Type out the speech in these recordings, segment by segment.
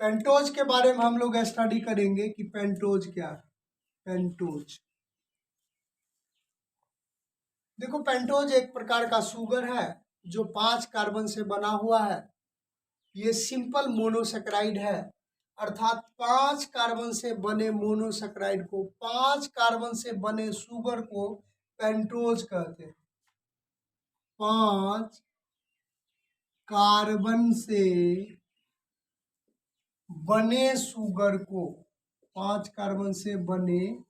Pentose के बारे में हम लोग स्टडी करेंगे कि पेंटोज क्या है। पेंटोज, देखो पेंटोज एक प्रकार का शुगर है जो 5 कार्बन से बना हुआ है। ये सिंपल मोनोसेक्राइड है, अर्थात 5 कार्बन से बने मोनोसेक्राइड को, 5 कार्बन से बने शुगर को पेंटोज कहते हैं। 5 कार्बन से बने शुगर को, 5 कार्बन से बने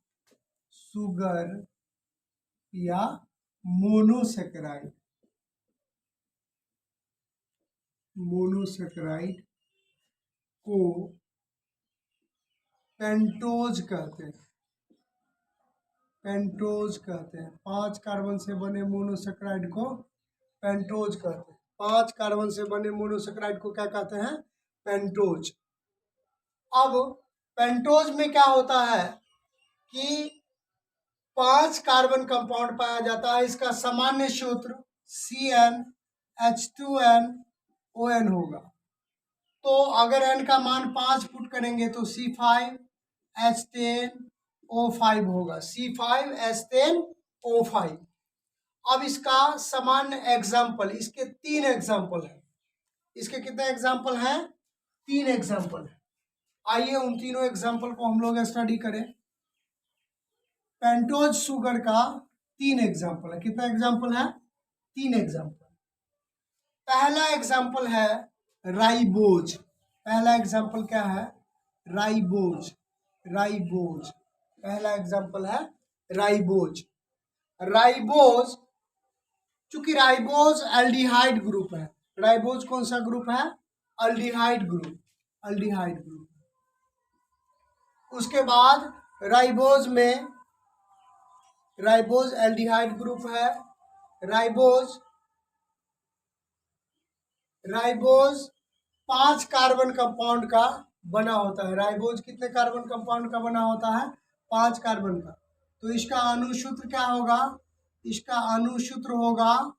शुगर या मोनोसेक्राइड, मोनोसेक्राइड को पेंटोज कहते हैं। पेंटोज कहते हैं, 5 कार्बन से बने मोनोसेक्राइड को पेंटोज कहते हैं। 5 कार्बन से बने मोनोसेक्राइड को क्या कहते हैं? पेंटोज। अब पेंटोज में क्या होता है कि 5 कार्बन कंपाउंड पाया जाता है। इसका सामान्य सूत्र CnH2nOn होगा। तो अगर n का मान 5 पुट करेंगे तो C5H10O5 होगा, C5H10O5। अब इसका सामान्य एग्जाम्पल, इसके 3 एग्जाम्पल हैं। इसके कितने एग्जाम्पल हैं? 3 एग्जाम्पल है। आइए उन तीनों एग्जाम्पल को हम लोग स्टडी करें। पेंटोज शुगर का 3 एग्जाम्पल है। कितना एग्जाम्पल है? 3 एग्जाम्पल। पहला एग्जाम्पल है राइबोज। पहला एग्जाम्पल क्या है? राइबोज। राइबोज पहला एग्जाम्पल है राइबोज। राइबोज, चूंकि राइबोज एल्डिहाइड ग्रुप है। राइबोज कौन सा ग्रुप है? Aldehyde group, aldehyde group. उसके बाद राइबोज में, राइबोज एल्डिहाइड ग्रुप है। राइबोज 5 कार्बन कंपाउंड का बना होता है। राइबोज कितने कार्बन कंपाउंड का बना होता है? 5 कार्बन का। तो इसका अणुसूत्र क्या होगा? इसका अणुसूत्र होगा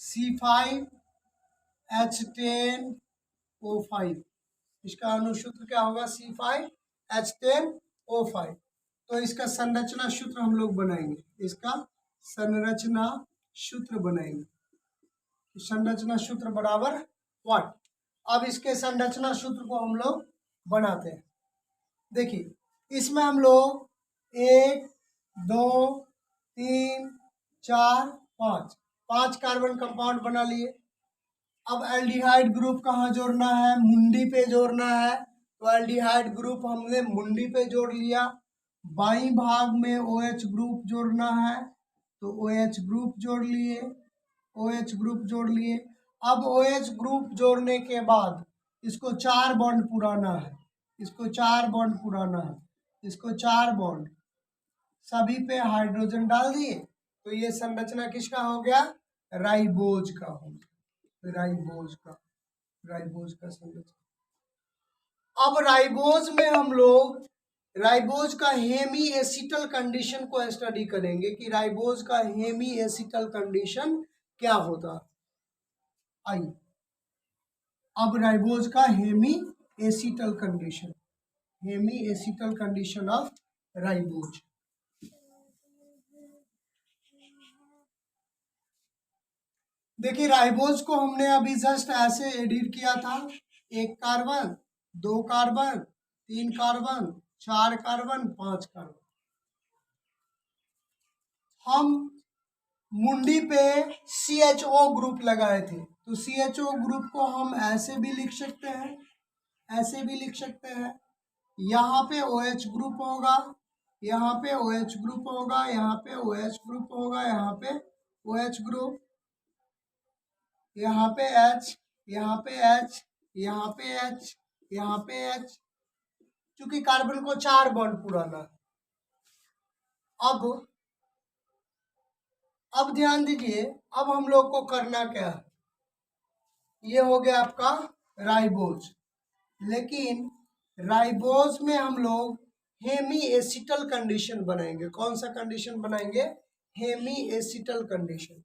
C5H10O5। इसका अणुसूत्र क्या होगा? C5H10O5। तो इसका संरचना सूत्र हम लोग बनाएंगे। इसका संरचना सूत्र बनाएंगे। संरचना सूत्र बराबर व्हाट? अब इसके संरचना सूत्र को हम लोग बनाते हैं। देखिए, इसमें हम लोग 1 2 3 4 5 कार्बन कंपाउंड बना लिए। अब एल्डिहाइड ग्रुप कहाँ जोड़ना है? मुंडी पे जोड़ना है। तो एल्डिहाइड ग्रुप हमने मुंडी पे जोड़ लिया। बाईं भाग में OH ग्रुप जोड़ना है तो OH ग्रुप जोड़ लिए, OH ग्रुप जोड़ लिए। अब OH ग्रुप जोड़ने के बाद इसको 4 बॉन्ड पुराना है, इसको 4 बॉन्ड पुराना है, इसको 4 बॉन्ड, सभी पे हाइड्रोजन डाल दिए। तो ये संरचना किसका हो गया? राइबोज का हो गया, राइबोज का, राइबोज का संरचना। अब राइबोज में हम लोग राइबोज का हेमी एसिटल कंडीशन को स्टडी करेंगे कि राइबोज का हेमी एसिटल कंडीशन क्या होता। आइए, अब राइबोज का hemiacetal condition, hemiacetal condition of ribose. देखिए, राइबोज को हमने अभी जस्ट ऐसे एडिट किया था। 1 carbon, 2 carbon, 3 carbon, 4 carbon, 5 carbon. हम मुंडी पे CHO ग्रुप लगाए थे, तो CHO ग्रुप को हम ऐसे भी लिख सकते हैं, ऐसे भी लिख सकते हैं। यहाँ पे OH ग्रुप होगा, यहाँ पे OH ग्रुप होगा, यहाँ पे OH ग्रुप होगा, यहाँ पे OH ग्रुप, यहाँ पे H, यहाँ पे H, यहाँ पे H, यहाँ पे H। क्योंकि कार्बन को 4 बॉन्ड पुराना है। अब ध्यान दीजिए, अब हम लोग को करना क्या है? ये हो गया आपका राइबोज। लेकिन राइबोज में हम लोग हेमी एसिटल कंडीशन बनाएंगे। कौन सा कंडीशन बनाएंगे? Hemiacetal condition.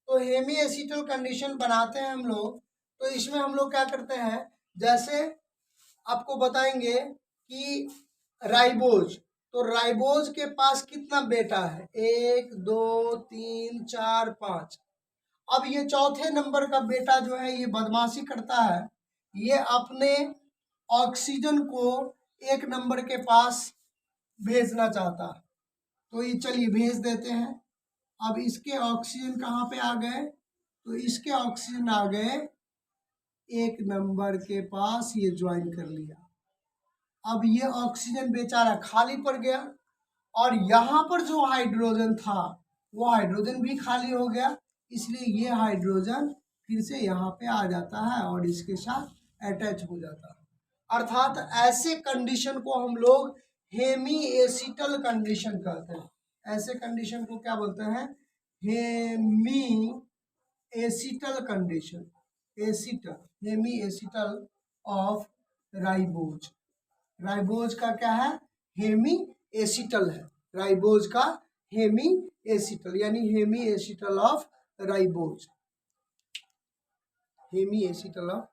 तो हेमी एसिटल कंडीशन बनाते हैं हम लोग, तो इसमें हम लोग क्या करते हैं, जैसे आपको बताएंगे कि राइबोज, तो राइबोज के पास कितना बेटा है, 1 2 3 4 5। अब ये चौथे नंबर का बेटा जो है ये बदमाशी करता है, ये अपने ऑक्सीजन को एक नंबर के पास भेजना चाहता है, तो ये चलिए भेज देते हैं। अब इसके ऑक्सीजन कहाँ पे आ गए, तो इसके ऑक्सीजन आ गए एक नंबर के पास, ये ज्वाइन कर लिया। अब ये ऑक्सीजन बेचारा खाली पड़ गया और यहाँ पर जो हाइड्रोजन था वो हाइड्रोजन भी खाली हो गया, इसलिए ये हाइड्रोजन फिर से यहाँ पे आ जाता है और इसके साथ अटैच हो जाता है। अर्थात ऐसे कंडीशन को हम लोग हेमी एसिटल कंडीशन कहते हैं। ऐसे कंडीशन को क्या बोलते हैं, hemiacetal condition, acetal, hemiacetal of ribose. Ribose का क्या है, हेमी एसिटल है, राइबोज का हेमी एसिटल, यानी hemiacetal of ribose, hemiacetal of